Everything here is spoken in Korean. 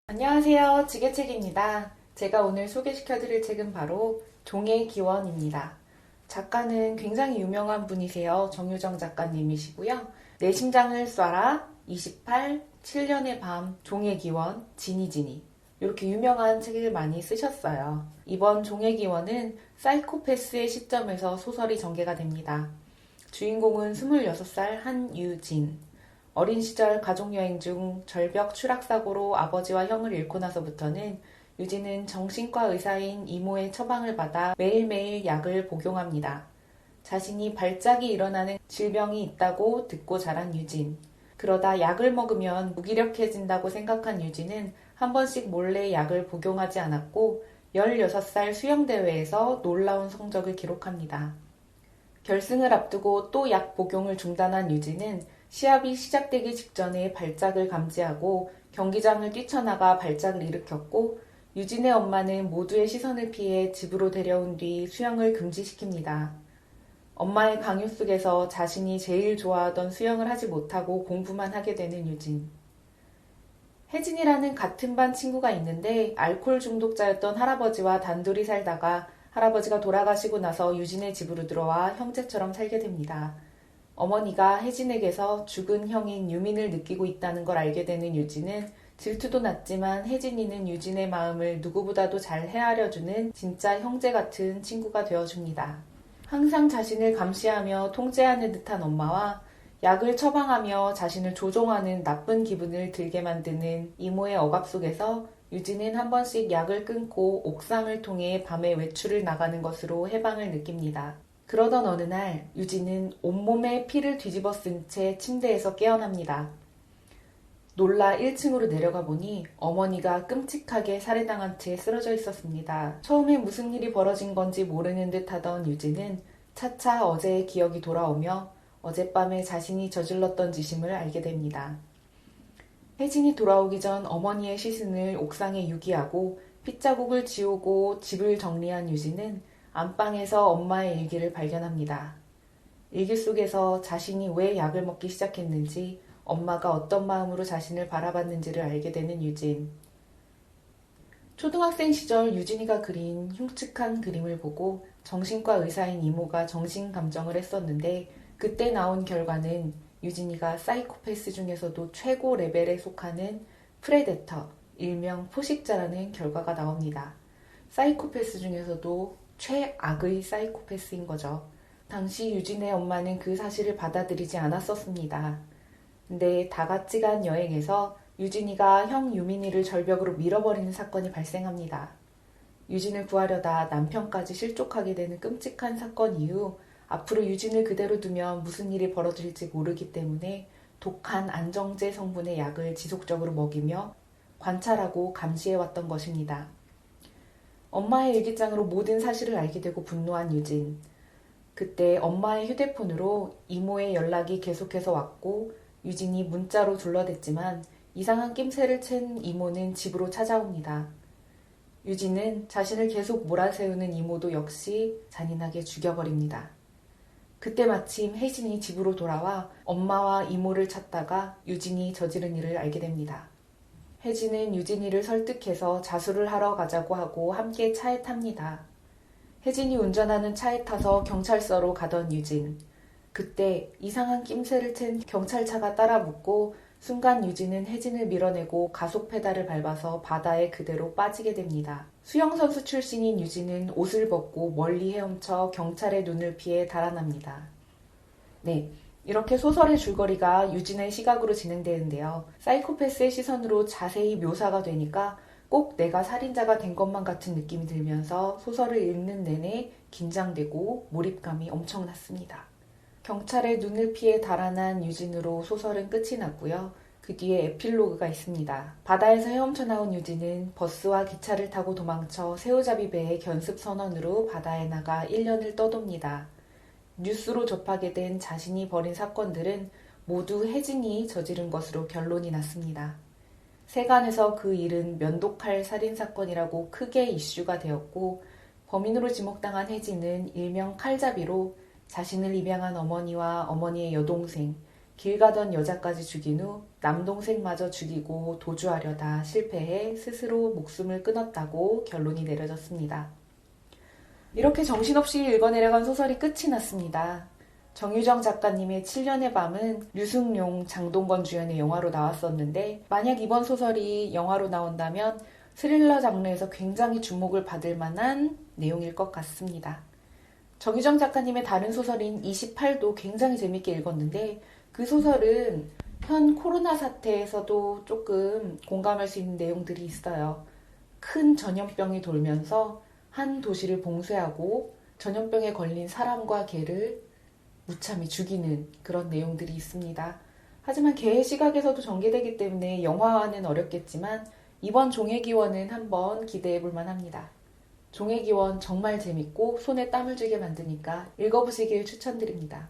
안녕하세요. 지게책입니다. 제가 오늘 소개시켜드릴 책은 바로 종의 기원입니다. 작가는 굉장히 유명한 분이세요. 정유정 작가님이시고요. 내 심장을 쏴라, 28, 7년의 밤, 종의 기원, 지니지니 이렇게 유명한 책을 많이 쓰셨어요. 이번 종의 기원은 사이코패스의 시점에서 소설이 전개가 됩니다. 주인공은 26살 한유진. 어린 시절 가족여행 중 절벽 추락사고로 아버지와 형을 잃고 나서부터는 유진은 정신과 의사인 이모의 처방을 받아 매일매일 약을 복용합니다. 자신이 발작이 일어나는 질병이 있다고 듣고 자란 유진. 그러다 약을 먹으면 무기력해진다고 생각한 유진은 한 번씩 몰래 약을 복용하지 않았고 16살 수영대회에서 놀라운 성적을 기록합니다. 결승을 앞두고 또 약 복용을 중단한 유진은 시합이 시작되기 직전에 발작을 감지하고 경기장을 뛰쳐나가 발작을 일으켰고 유진의 엄마는 모두의 시선을 피해 집으로 데려온 뒤 수영을 금지시킵니다. 엄마의 강요 속에서 자신이 제일 좋아하던 수영을 하지 못하고 공부만 하게 되는 유진. 혜진이라는 같은 반 친구가 있는데 알코올 중독자였던 할아버지와 단둘이 살다가 할아버지가 돌아가시고 나서 유진의 집으로 들어와 형제처럼 살게 됩니다. 어머니가 혜진에게서 죽은 형인 유민을 느끼고 있다는 걸 알게 되는 유진은 질투도 났지만 혜진이는 유진의 마음을 누구보다도 잘 헤아려주는 진짜 형제 같은 친구가 되어줍니다. 항상 자신을 감시하며 통제하는 듯한 엄마와 약을 처방하며 자신을 조종하는 나쁜 기분을 들게 만드는 이모의 억압 속에서 유진은 한 번씩 약을 끊고 옥상을 통해 밤에 외출을 나가는 것으로 해방을 느낍니다. 그러던 어느 날 유진은 온몸에 피를 뒤집어 쓴 채 침대에서 깨어납니다. 놀라 1층으로 내려가 보니 어머니가 끔찍하게 살해당한 채 쓰러져 있었습니다. 처음에 무슨 일이 벌어진 건지 모르는 듯 하던 유진은 차차 어제의 기억이 돌아오며 어젯밤에 자신이 저질렀던 짓임을 알게 됩니다. 혜진이 돌아오기 전 어머니의 시신을 옥상에 유기하고 핏자국을 지우고 집을 정리한 유진은 안방에서 엄마의 일기를 발견합니다. 일기 속에서 자신이 왜 약을 먹기 시작했는지, 엄마가 어떤 마음으로 자신을 바라봤는지를 알게 되는 유진. 초등학생 시절 유진이가 그린 흉측한 그림을 보고 정신과 의사인 이모가 정신감정을 했었는데 그때 나온 결과는 유진이가 사이코패스 중에서도 최고 레벨에 속하는 프레데터, 일명 포식자라는 결과가 나옵니다. 사이코패스 중에서도 최악의 사이코패스인 거죠. 당시 유진의 엄마는 그 사실을 받아들이지 않았었습니다. 근데 다 같이 간 여행에서 유진이가 형 유민이를 절벽으로 밀어버리는 사건이 발생합니다. 유진을 구하려다 남편까지 실족하게 되는 끔찍한 사건 이후 앞으로 유진을 그대로 두면 무슨 일이 벌어질지 모르기 때문에 독한 안정제 성분의 약을 지속적으로 먹이며 관찰하고 감시해왔던 것입니다. 엄마의 일기장으로 모든 사실을 알게 되고 분노한 유진. 그때 엄마의 휴대폰으로 이모의 연락이 계속해서 왔고 유진이 문자로 둘러댔지만 이상한 낌새를 챈 이모는 집으로 찾아옵니다. 유진은 자신을 계속 몰아세우는 이모도 역시 잔인하게 죽여버립니다. 그때 마침 혜진이 집으로 돌아와 엄마와 이모를 찾다가 유진이 저지른 일을 알게 됩니다. 혜진은 유진이를 설득해서 자수를 하러 가자고 하고 함께 차에 탑니다. 혜진이 운전하는 차에 타서 경찰서로 가던 유진. 그때 이상한 낌새를 챈 경찰차가 따라붙고 순간 유진은 혜진을 밀어내고 가속 페달을 밟아서 바다에 그대로 빠지게 됩니다. 수영선수 출신인 유진은 옷을 벗고 멀리 헤엄쳐 경찰의 눈을 피해 달아납니다. 네, 이렇게 소설의 줄거리가 유진의 시각으로 진행되는데요. 사이코패스의 시선으로 자세히 묘사가 되니까 꼭 내가 살인자가 된 것만 같은 느낌이 들면서 소설을 읽는 내내 긴장되고 몰입감이 엄청났습니다. 경찰의 눈을 피해 달아난 유진으로 소설은 끝이 났고요. 그 뒤에 에필로그가 있습니다. 바다에서 헤엄쳐 나온 유진은 버스와 기차를 타고 도망쳐 새우잡이 배의 견습 선원으로 바다에 나가 1년을 떠돕니다. 뉴스로 접하게 된 자신이 벌인 사건들은 모두 혜진이 저지른 것으로 결론이 났습니다. 세간에서 그 일은 면독할 살인사건이라고 크게 이슈가 되었고 범인으로 지목당한 혜진은 일명 칼잡이로 자신을 입양한 어머니와 어머니의 여동생 길 가던 여자까지 죽인 후 남동생마저 죽이고 도주하려다 실패해 스스로 목숨을 끊었다고 결론이 내려졌습니다. 이렇게 정신없이 읽어내려간 소설이 끝이 났습니다. 정유정 작가님의 7년의 밤은 류승룡, 장동건 주연의 영화로 나왔었는데 만약 이번 소설이 영화로 나온다면 스릴러 장르에서 굉장히 주목을 받을 만한 내용일 것 같습니다. 정유정 작가님의 다른 소설인 28도 굉장히 재밌게 읽었는데 그 소설은 현 코로나 사태에서도 조금 공감할 수 있는 내용들이 있어요. 큰 전염병이 돌면서 한 도시를 봉쇄하고 전염병에 걸린 사람과 개를 무참히 죽이는 그런 내용들이 있습니다. 하지만 개의 시각에서도 전개되기 때문에 영화화는 어렵겠지만 이번 종의기원은 한번 기대해 볼 만합니다. 종의기원 정말 재밌고 손에 땀을 쥐게 만드니까 읽어보시길 추천드립니다.